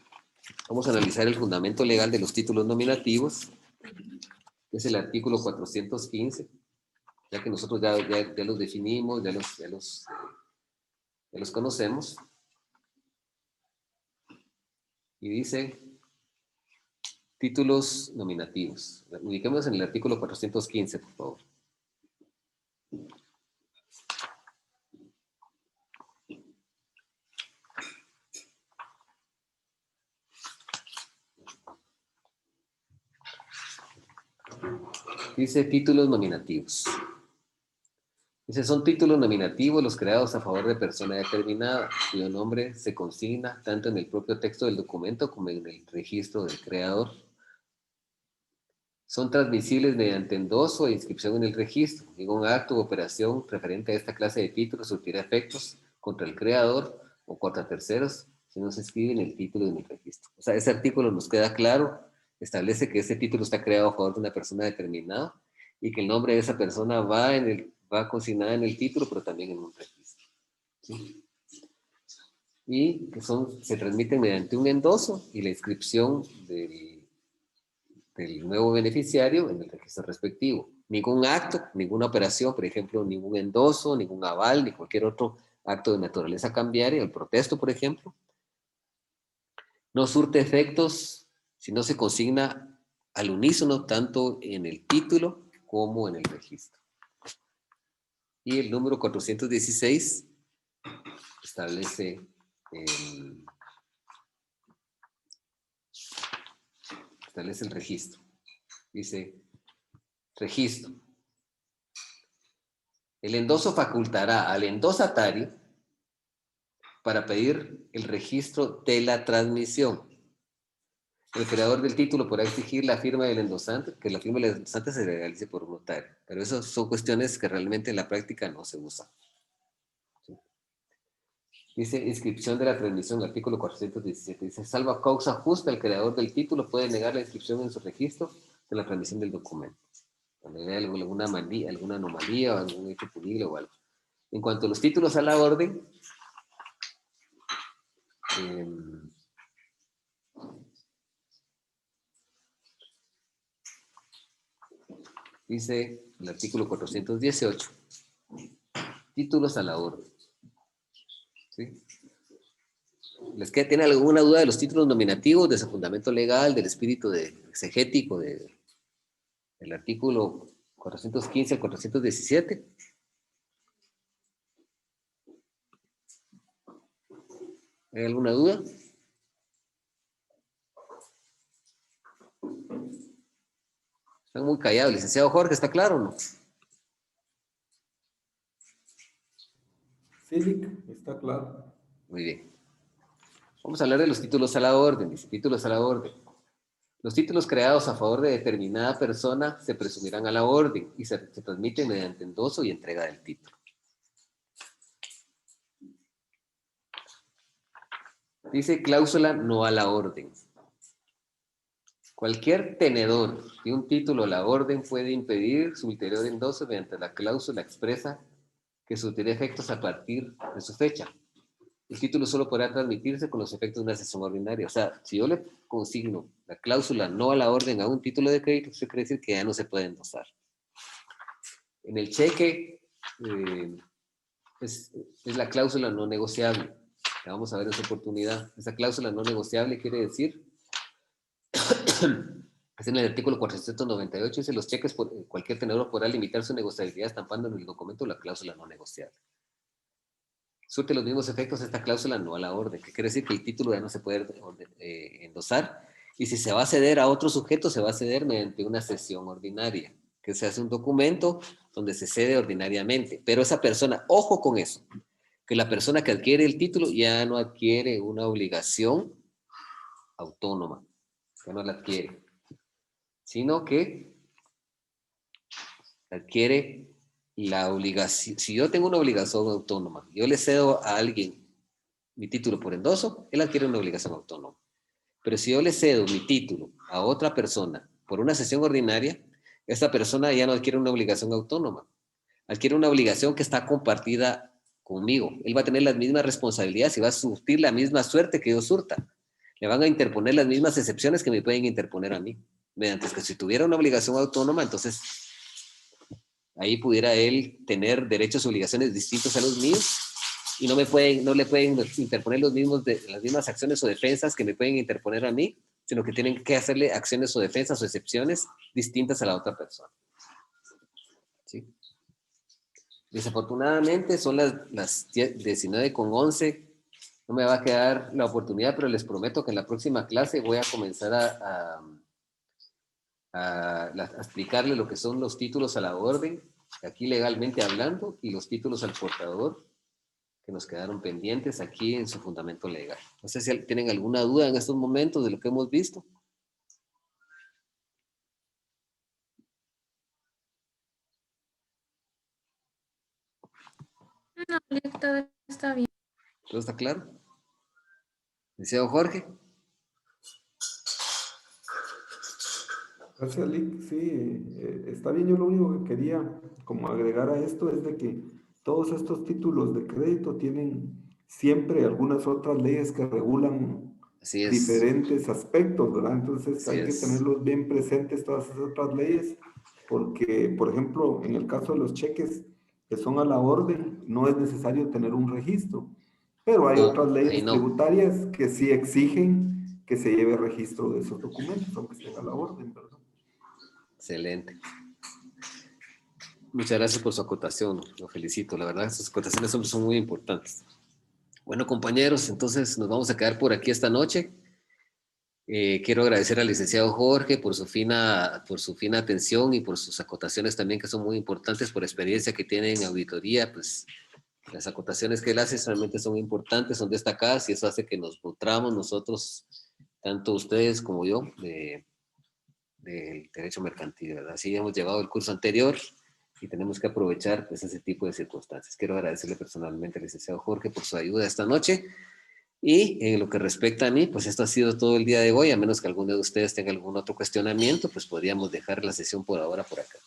vamos a analizar el fundamento legal de los títulos nominativos, que es el artículo 415, ya que nosotros ya los definimos, ya los conocemos. Y dice títulos nominativos. Ubiquémonos en el artículo 415, por favor. Dice títulos nominativos. Dice, son títulos nominativos los creados a favor de persona determinada, cuyo nombre se consigna tanto en el propio texto del documento como en el registro del creador. Son transmisibles mediante endoso e inscripción en el registro. Ningún acto u operación referente a esta clase de títulos surtirá efectos contra el creador o contra terceros si no se inscribe en el título y en el registro. O sea, ese artículo nos queda claro, establece que ese título está creado a favor de una persona determinada y que el nombre de esa persona va va consignada en el título, pero también en un registro. ¿Sí? Y que se transmiten mediante un endoso y la inscripción del nuevo beneficiario en el registro respectivo. Ningún acto, ninguna operación, por ejemplo, ningún endoso, ningún aval, ni cualquier otro acto de naturaleza cambiaria, el protesto, por ejemplo, no surte efectos si no se consigna al unísono tanto en el título como en el registro. Y el número 416 establece el registro. Dice, registro. El endoso facultará al endosatario para pedir el registro de la transmisión. El creador del título podrá exigir la firma del endosante, que la firma del endosante se realice por un notario. Pero esas son cuestiones que realmente en la práctica no se usan. ¿Sí? Dice, inscripción de la transmisión, artículo 417. Dice, salvo causa justa, el creador del título puede negar la inscripción en su registro de la transmisión del documento. Cuando haya alguna anomalía o algún hecho punible o algo. En cuanto a los títulos a la orden, dice el artículo 418, títulos a la orden. ¿Sí? ¿Tiene alguna duda de los títulos nominativos, de su fundamento legal, del espíritu exegético del artículo 415 al 417? ¿Hay alguna duda? Están muy callados. Licenciado Jorge, ¿está claro o no? Sí, Lic, está claro. Muy bien. Vamos a hablar de los títulos a la orden. Dice, títulos a la orden. Los títulos creados a favor de determinada persona se presumirán a la orden y se transmiten mediante endoso y entrega del título. Dice cláusula no a la orden. Cualquier tenedor de un título a la orden puede impedir su ulterior endoso mediante la cláusula expresa que surtirá efectos a partir de su fecha. El título solo podrá transmitirse con los efectos de una sesión ordinaria. O sea, si yo le consigno la cláusula no a la orden a un título de crédito, eso quiere decir que ya no se puede endosar. En el cheque es la cláusula no negociable. La vamos a ver en su oportunidad. Esa cláusula no negociable quiere decir, es en el artículo 498, dice los cheques, cualquier tenedor podrá limitar su negociabilidad estampando en el documento la cláusula no negociable. Surte los mismos efectos esta cláusula no a la orden, que quiere decir que el título ya no se puede endosar, y si se va a ceder a otro sujeto, se va a ceder mediante una cesión ordinaria, que se hace un documento donde se cede ordinariamente, pero esa persona, ojo con eso, que la persona que adquiere el título ya no adquiere una obligación autónoma, ya no la adquiere, sino que adquiere la obligación. Si yo tengo una obligación autónoma, yo le cedo a alguien mi título por endoso, él adquiere una obligación autónoma. Pero si yo le cedo mi título a otra persona por una cesión ordinaria, esta persona ya no adquiere una obligación autónoma, adquiere una obligación que está compartida conmigo. Él va a tener las mismas responsabilidades y va a surtir la misma suerte que yo surta. Le van a interponer las mismas excepciones que me pueden interponer a mí. Mediante que si tuviera una obligación autónoma, entonces ahí pudiera él tener derechos y obligaciones distintos a los míos y no le pueden interponer las mismas acciones o defensas que me pueden interponer a mí, sino que tienen que hacerle acciones o defensas o excepciones distintas a la otra persona. ¿Sí? Desafortunadamente son las 19:11. No me va a quedar la oportunidad, pero les prometo que en la próxima clase voy a comenzar a explicarle lo que son los títulos a la orden, aquí legalmente hablando, y los títulos al portador, que nos quedaron pendientes aquí en su fundamento legal. No sé si tienen alguna duda en estos momentos de lo que hemos visto. No, todo está bien. ¿Todo está claro? Licenciado Jorge. Gracias, Lick. Sí, está bien. Yo lo único que quería como agregar a esto es de que todos estos títulos de crédito tienen siempre algunas otras leyes que regulan Así es, diferentes aspectos, ¿verdad? Entonces así hay que es. tenerlos bien presentes todas esas otras leyes, porque, por ejemplo, en el caso de los cheques que son a la orden, no es necesario tener un registro, pero hay No, otras ahí leyes no. tributarias que sí exigen que se lleve registro de esos documentos, aunque estén a la orden, ¿verdad? Excelente. Muchas gracias por su acotación, lo felicito. La verdad, sus acotaciones son muy importantes. Bueno, compañeros, entonces nos vamos a quedar por aquí esta noche. Quiero agradecer al licenciado Jorge por su fina atención y por sus acotaciones también, que son muy importantes, por experiencia que tiene en auditoría. Pues las acotaciones que él hace realmente son importantes, son destacadas, y eso hace que nos nutramos nosotros, tanto ustedes como yo, del derecho mercantil, ¿verdad? Así hemos llevado el curso anterior y tenemos que aprovechar, pues, ese tipo de circunstancias. Quiero agradecerle personalmente al licenciado Jorge por su ayuda esta noche. Y en lo que respecta a mí, pues esto ha sido todo el día de hoy. A menos que alguno de ustedes tenga algún otro cuestionamiento, pues podríamos dejar la sesión por ahora por acá.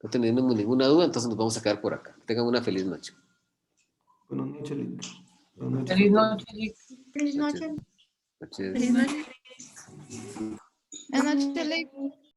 No tenemos ninguna duda, entonces nos vamos a quedar por acá. Tengan una feliz noche. Buenas noches, Lick. Buenas noches a Feliz todos. noche, Lick. Feliz noche. Noches. Feliz noche. Buenas noches, Lick.